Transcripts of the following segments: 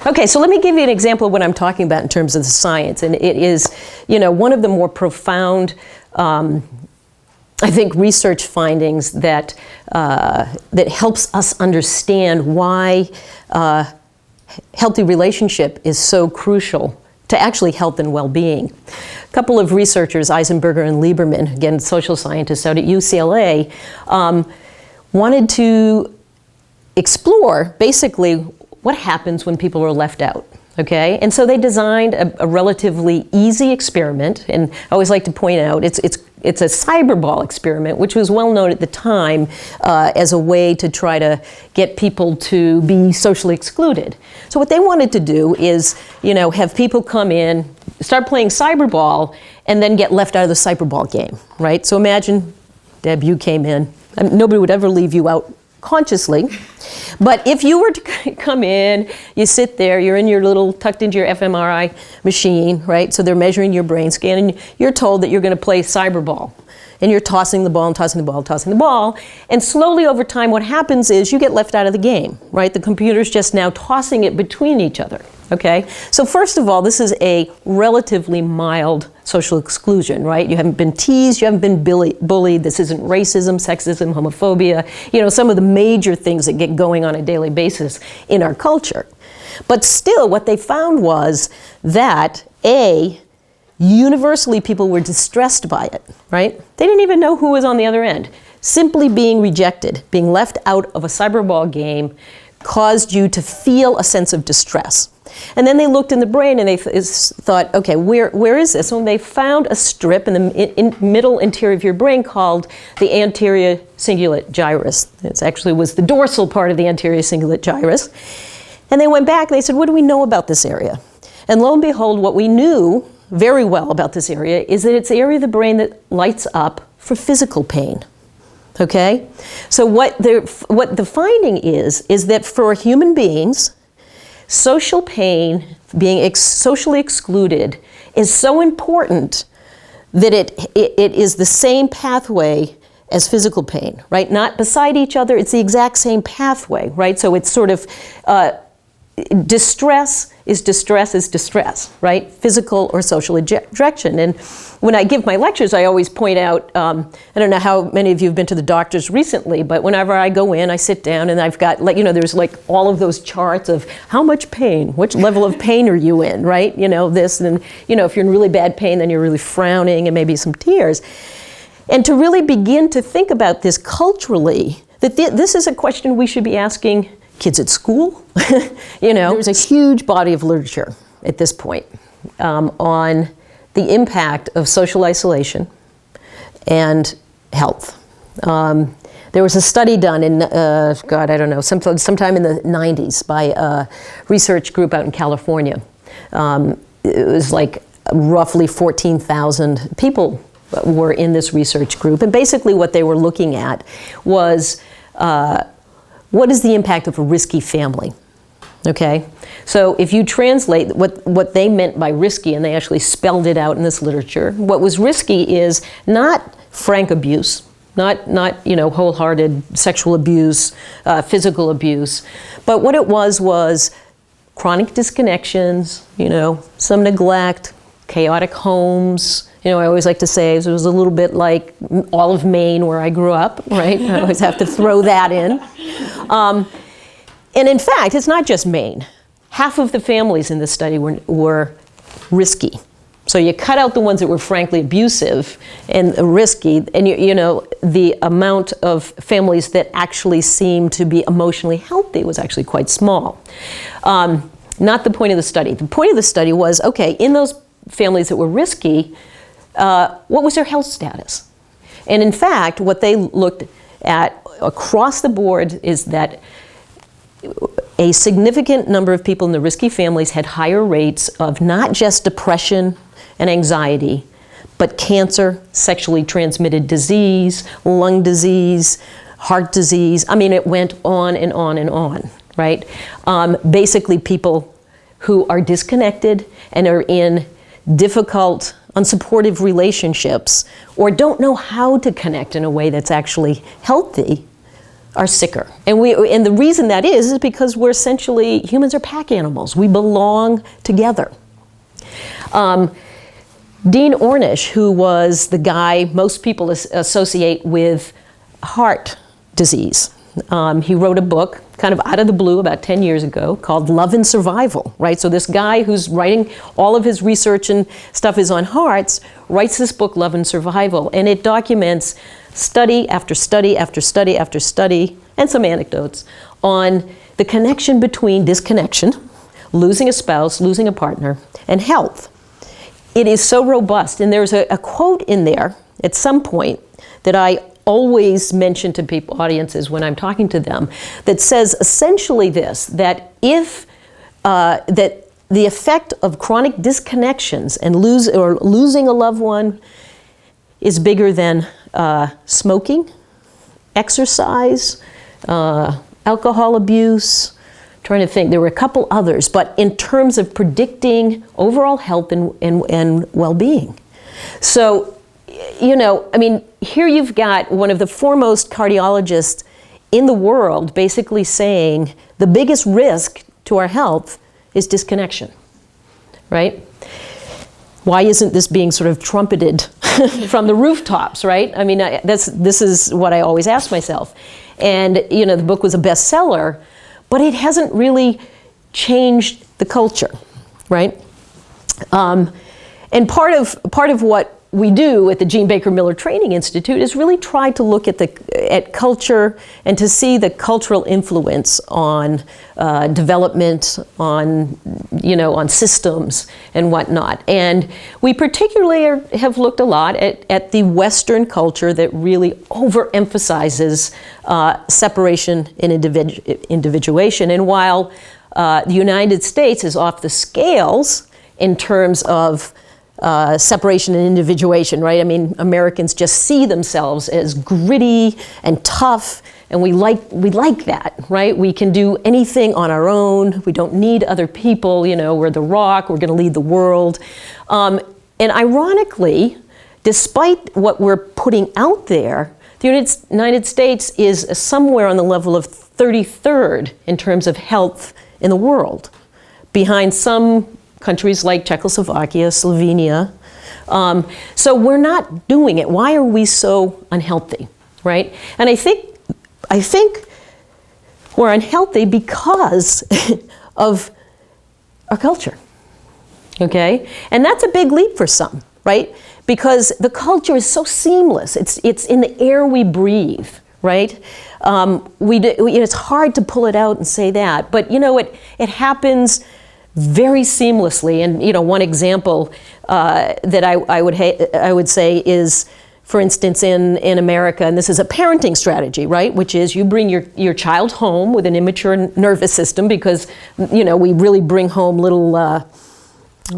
Okay, so let me give you an example of what I'm talking about in terms of the science, and it is, one of the more profound, I think, research findings that that helps us understand why healthy relationship is so crucial to actually health and well-being. A couple of researchers, Eisenberger and Lieberman, again, social scientists out at UCLA, wanted to explore basically what happens when people are left out. Okay, and so they designed a relatively easy experiment, and I always like to point out it's a cyberball experiment, which was well known at the time as a way to try to get people to be socially excluded. So what they wanted to do is, have people come in, start playing cyberball, and then get left out of the cyberball game, right? So imagine, Deb, you came in. Nobody would ever leave you out consciously. But if you were to come in, you sit there, you're in your little, tucked into your fMRI machine, right? So they're measuring your brain scan, and you're told that you're going to play cyberball. And you're tossing the ball and tossing the ball and tossing the ball. And slowly over time, what happens is you get left out of the game, right? The computer's just now tossing it between each other, okay? So first of all, this is a relatively mild social exclusion, right? You haven't been teased, you haven't been bullied. This isn't racism, sexism, homophobia, some of the major things that get going on a daily basis in our culture. But still, what they found was that, universally people were distressed by it, right? They didn't even know who was on the other end. Simply being rejected, being left out of a cyberball game caused you to feel a sense of distress. And then they looked in the brain and they thought, okay, where is this? And they found a strip in the middle interior of your brain called the Anterior Cingulate Gyrus. It actually was the dorsal part of the Anterior Cingulate Gyrus. And they went back and they said, what do we know about this area? And lo and behold, what we knew very well about this area is that it's the area of the brain that lights up for physical pain. Okay? So what the finding is that for human beings, social pain, being socially excluded, is so important that it is the same pathway as physical pain, right? Not beside each other, it's the exact same pathway, right? So it's sort of distress is distress, right? Physical or social ejection. And when I give my lectures, I always point out, I don't know how many of you have been to the doctors recently, but whenever I go in, I sit down and I've got, there's like all of those charts of how much pain, which level of pain are you in, right? This, and if you're in really bad pain, then you're really frowning and maybe some tears. And to really begin to think about this culturally, that this is a question we should be asking kids at school. There's a huge body of literature at this point on the impact of social isolation and health. There was a study done in, sometime in the 90s by a research group out in California. It was like roughly 14,000 people were in this research group. And basically what they were looking at was what is the impact of a risky family? Okay, so if you translate what they meant by risky, and they actually spelled it out in this literature, what was risky is not frank abuse, not wholehearted sexual abuse, physical abuse, but what it was chronic disconnections, some neglect, chaotic homes. I always like to say it was a little bit like all of Maine where I grew up, right? I always have to throw that in. And in fact, it's not just Maine. Half of the families in this study were risky. So you cut out the ones that were frankly abusive and risky, and the amount of families that actually seemed to be emotionally healthy was actually quite small. Not the point of the study. The point of the study was, okay, in those families that were risky, what was their health status? And in fact, what they looked at across the board is that a significant number of people in the risky families had higher rates of not just depression and anxiety, but cancer, sexually transmitted disease, lung disease, heart disease. I mean, it went on and on and on, right? Basically, people who are disconnected and are in difficult, unsupportive relationships, or don't know how to connect in a way that's actually healthy, are sicker. And the reason that is because we're essentially, humans are pack animals. We belong together. Dean Ornish, who was the guy most people associate with heart disease, he wrote a book kind of out of the blue about 10 years ago called Love and Survival, right? So this guy who's writing, all of his research and stuff is on hearts, writes this book, Love and Survival, and it documents study after study after study after study, and some anecdotes on the connection between disconnection, losing a spouse, losing a partner, and health. It is so robust, and there's a quote in there at some point that I always mention to people, audiences, when I'm talking to them, that says essentially this, that if, that the effect of chronic disconnections and losing a loved one is bigger than smoking, exercise, alcohol abuse, trying to think, there were a couple others, but in terms of predicting overall health and well-being. So, you know, I mean, here you've got one of the foremost cardiologists in the world basically saying the biggest risk to our health is disconnection, right? Why isn't this being sort of trumpeted from the rooftops, right? I mean, this is what I always ask myself. And, you know, the book was a bestseller, but it hasn't really changed the culture, right? And part of what we do at the Jean Baker Miller Training Institute is really try to look at culture and to see the cultural influence on development, on, you know, on systems and whatnot. And we particularly have looked a lot at the Western culture that really overemphasizes separation and individuation. And while the United States is off the scales in terms of separation and individuation, right? I mean, Americans just see themselves as gritty and tough, and we like that, right? We can do anything on our own. We don't need other people. You know, we're the rock. We're going to lead the world. And ironically, despite what we're putting out there, the United States is somewhere on the level of 33rd in terms of health in the world, behind some countries like Czechoslovakia, Slovenia. So we're not doing it. Why are we so unhealthy, right? And I think we're unhealthy because of our culture, okay? And that's a big leap for some, right? Because the culture is so seamless. It's in the air we breathe, right? It's hard to pull it out and say that, but you know, it happens very seamlessly. And you know, one example that I would say is, for instance, in America, and this is a parenting strategy, right? Which is you bring your child home with an immature nervous system, because you know, we really bring home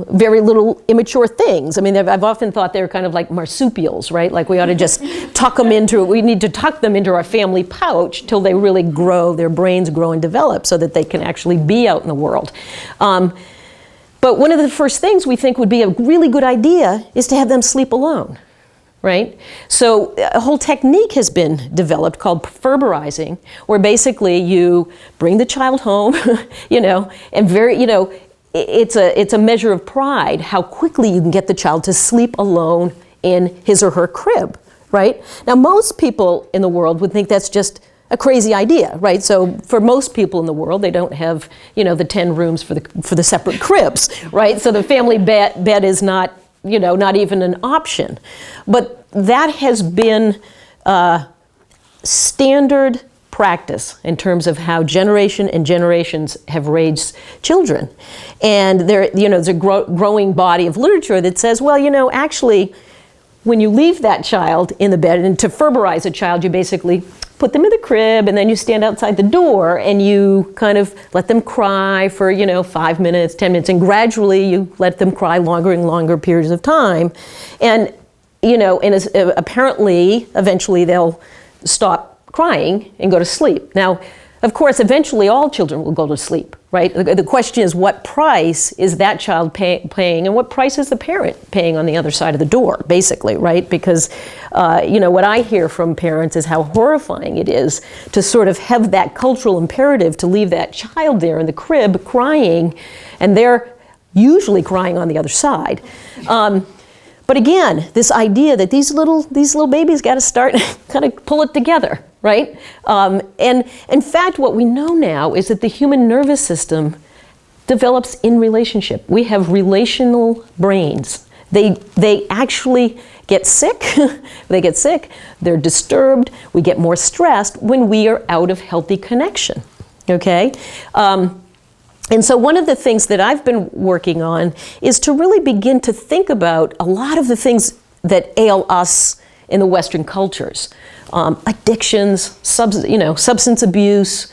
very little immature things. I mean, I've often thought they're kind of like marsupials, right? Like we ought to just we need to tuck them into our family pouch till they really grow, their brains grow and develop so that they can actually be out in the world. But one of the first things we think would be a really good idea is to have them sleep alone, right? So a whole technique has been developed called Ferberizing, where basically you bring the child home, you know, and it's a measure of pride how quickly you can get the child to sleep alone in his or her crib, right? Now, most people in the world would think that's just a crazy idea, right? So for most people in the world, they don't have, you know, the 10 rooms for the separate cribs, right? So the family bed is not, you know, not even an option. But that has been standard practice in terms of how generation and generations have raised children. And there's a growing body of literature that says, well, you know, actually, when you leave that child in the bed, and to Ferberize a child, you basically put them in the crib, and then you stand outside the door, and you kind of let them cry for, you know, 5 minutes, 10 minutes, and gradually you let them cry longer and longer periods of time. And, you know, and apparently, eventually they'll stop crying and go to sleep. Now, Of course, eventually all children will go to sleep, right? The question is, what price is that child paying, and what price is the parent paying on the other side of the door, basically, right? Because, you know, what I hear from parents is how horrifying it is to sort of have that cultural imperative to leave that child there in the crib crying, and they're usually crying on the other side. But again, this idea that these little babies got to start kind of pull it together, right? And in fact, what we know now is that the human nervous system develops in relationship. We have relational brains. They actually get sick. They get sick. They're disturbed. We get more stressed when we are out of healthy connection. Okay. And so one of the things that I've been working on is to really begin to think about a lot of the things that ail us in the Western cultures. Addictions, substance abuse,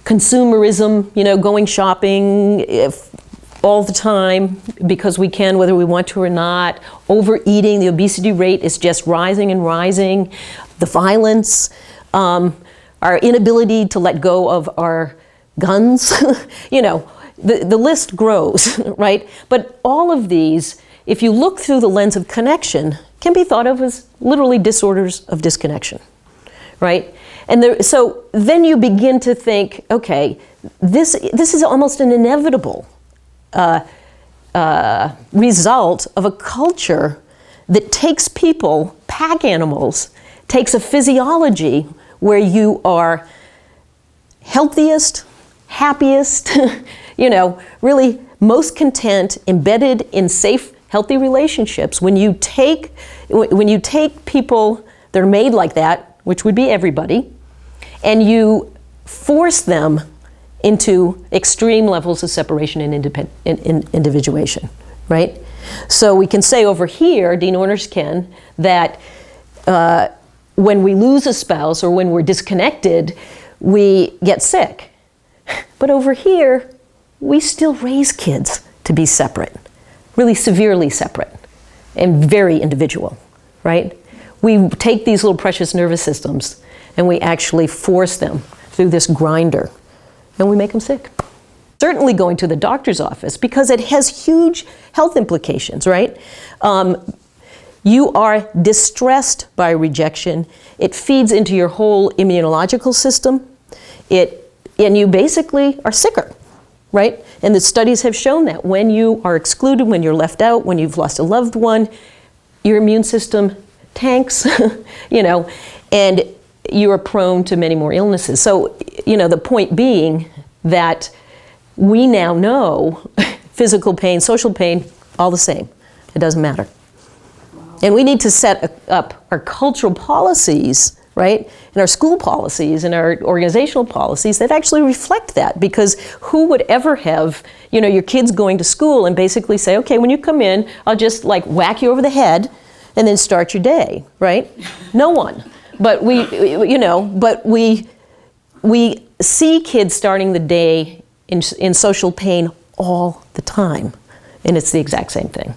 consumerism, going shopping all the time because we can, whether we want to or not. Overeating, the obesity rate is just rising and rising. The violence, our inability to let go of our guns, the list grows, right? But all of these, if you look through the lens of connection, can be thought of as literally disorders of disconnection, right? And so then you begin to think, okay, this is almost an inevitable result of a culture that takes people, pack animals, takes a physiology where you are healthiest, happiest, really most content, embedded in safe, healthy relationships. When you take people that are made like that, which would be everybody, and you force them into extreme levels of separation and individuation, right? So we can say over here, Dean Ornish can, that when we lose a spouse or when we're disconnected, we get sick. But over here, we still raise kids to be separate, really severely separate and very individual, right? We take these little precious nervous systems and we actually force them through this grinder and we make them sick. Certainly going to the doctor's office because it has huge health implications, right? You are distressed by rejection. It feeds into your whole immunological system. And you basically are sicker, right? And the studies have shown that when you are excluded, when you're left out, when you've lost a loved one, your immune system tanks, and you are prone to many more illnesses. So, the point being that we now know physical pain, social pain, all the same. It doesn't matter. Wow. And we need to set up our cultural policies, right? And our school policies and our organizational policies that actually reflect that, because who would ever have, your kids going to school and basically say, okay, when you come in, I'll just whack you over the head and then start your day, right? No one. But we see kids starting the day in social pain all the time, and it's the exact same thing.